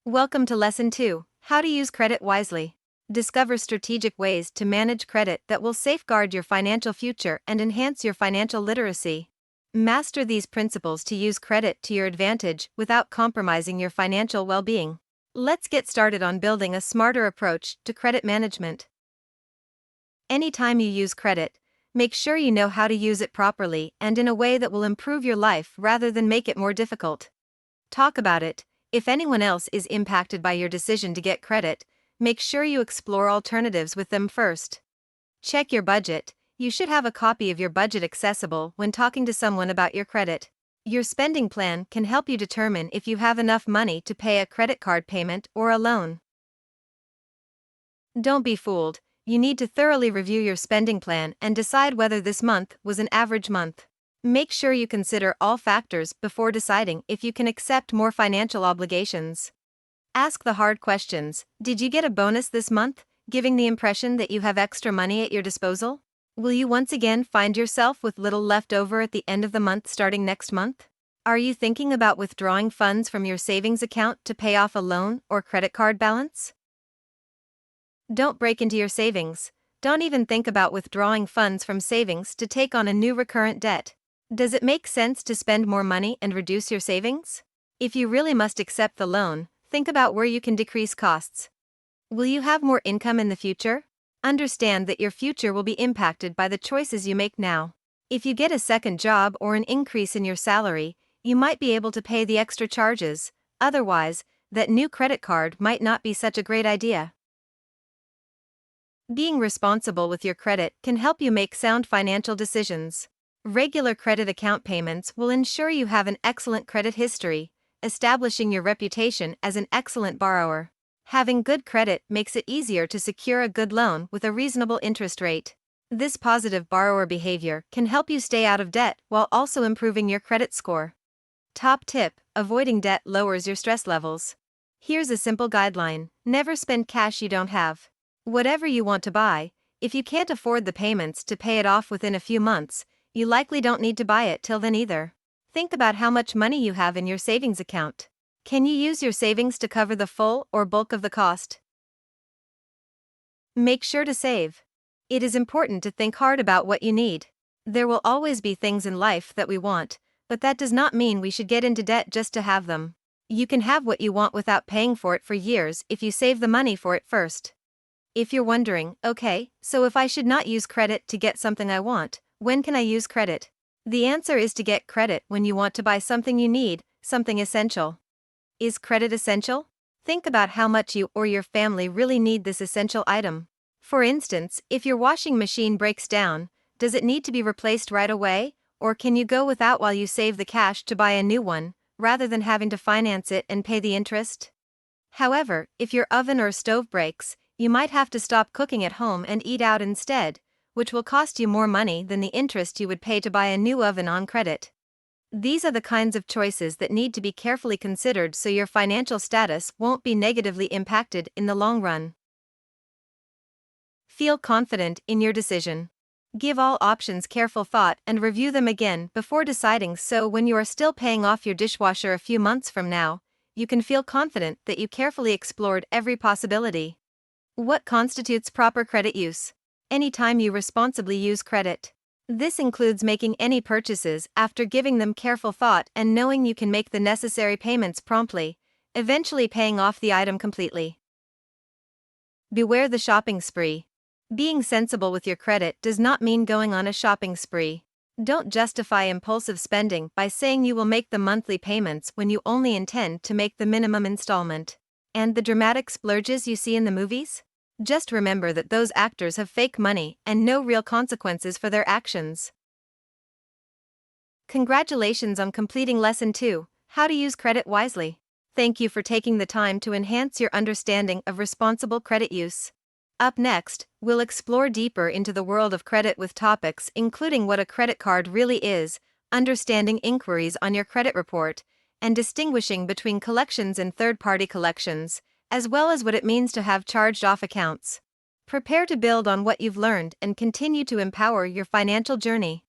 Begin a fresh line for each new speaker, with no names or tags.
Welcome to Lesson 2, How to Use Credit Wisely. Discover strategic ways to manage credit that will safeguard your financial future and enhance your financial literacy. Master these principles to use credit to your advantage without compromising your financial well-being. Let's get started on building a smarter approach to credit management. Anytime you use credit, make sure you know how to use it properly and in a way that will improve your life rather than make it more difficult. Talk about it. If anyone else is impacted by your decision to get credit, make sure you explore alternatives with them first. Check your budget. You should have a copy of your budget accessible when talking to someone about your credit. Your spending plan can help you determine if you have enough money to pay a credit card payment or a loan. Don't be fooled. You need to thoroughly review your spending plan and decide whether this month was an average month. Make sure you consider all factors before deciding if you can accept more financial obligations. Ask the hard questions. Did you get a bonus this month, giving the impression that you have extra money at your disposal? Will you once again find yourself with little left over at the end of the month starting next month? Are you thinking about withdrawing funds from your savings account to pay off a loan or credit card balance? Don't break into your savings. Don't even think about withdrawing funds from savings to take on a new recurrent debt. Does it make sense to spend more money and reduce your savings? If you really must accept the loan, think about where you can decrease costs. Will you have more income in the future? Understand that your future will be impacted by the choices you make now. If you get a second job or an increase in your salary, you might be able to pay the extra charges. Otherwise, that new credit card might not be such a great idea. Being responsible with your credit can help you make sound financial decisions. Regular credit account payments will ensure you have an excellent credit history, establishing your reputation as an excellent borrower. Having good credit makes it easier to secure a good loan with a reasonable interest rate. This positive borrower behavior can help you stay out of debt while also improving your credit score. Top tip: avoiding debt lowers your stress levels. Here's a simple guideline: never spend cash you don't have. Whatever you want to buy, if you can't afford the payments to pay it off within a few months, you likely don't need to buy it till then either. Think about how much money you have in your savings account. Can you use your savings to cover the full or bulk of the cost? Make sure to save. It is important to think hard about what you need. There will always be things in life that we want, but that does not mean we should get into debt just to have them. You can have what you want without paying for it for years if you save the money for it first. If you're wondering, okay, so if I should not use credit to get something I want, when can I use credit? The answer is to get credit when you want to buy something you need, something essential. Is credit essential? Think about how much you or your family really need this essential item. For instance, if your washing machine breaks down, does it need to be replaced right away, or can you go without while you save the cash to buy a new one, rather than having to finance it and pay the interest? However, if your oven or stove breaks, you might have to stop cooking at home and eat out instead, which will cost you more money than the interest you would pay to buy a new oven on credit. These are the kinds of choices that need to be carefully considered so your financial status won't be negatively impacted in the long run. Feel confident in your decision. Give all options careful thought and review them again before deciding, so when you are still paying off your dishwasher a few months from now, you can feel confident that you carefully explored every possibility. What constitutes proper credit use? Anytime you responsibly use credit. This includes making any purchases after giving them careful thought and knowing you can make the necessary payments promptly, eventually paying off the item completely. Beware the shopping spree. Being sensible with your credit does not mean going on a shopping spree. Don't justify impulsive spending by saying you will make the monthly payments when you only intend to make the minimum installment. And the dramatic splurges you see in the movies? Just remember that those actors have fake money and no real consequences for their actions. Congratulations on completing Lesson 2, How to Use Credit Wisely. Thank you for taking the time to enhance your understanding of responsible credit use. Up next, we'll explore deeper into the world of credit with topics including what a credit card really is, understanding inquiries on your credit report, and distinguishing between collections and third-party collections, as well as what it means to have charged-off accounts. Prepare to build on what you've learned and continue to empower your financial journey.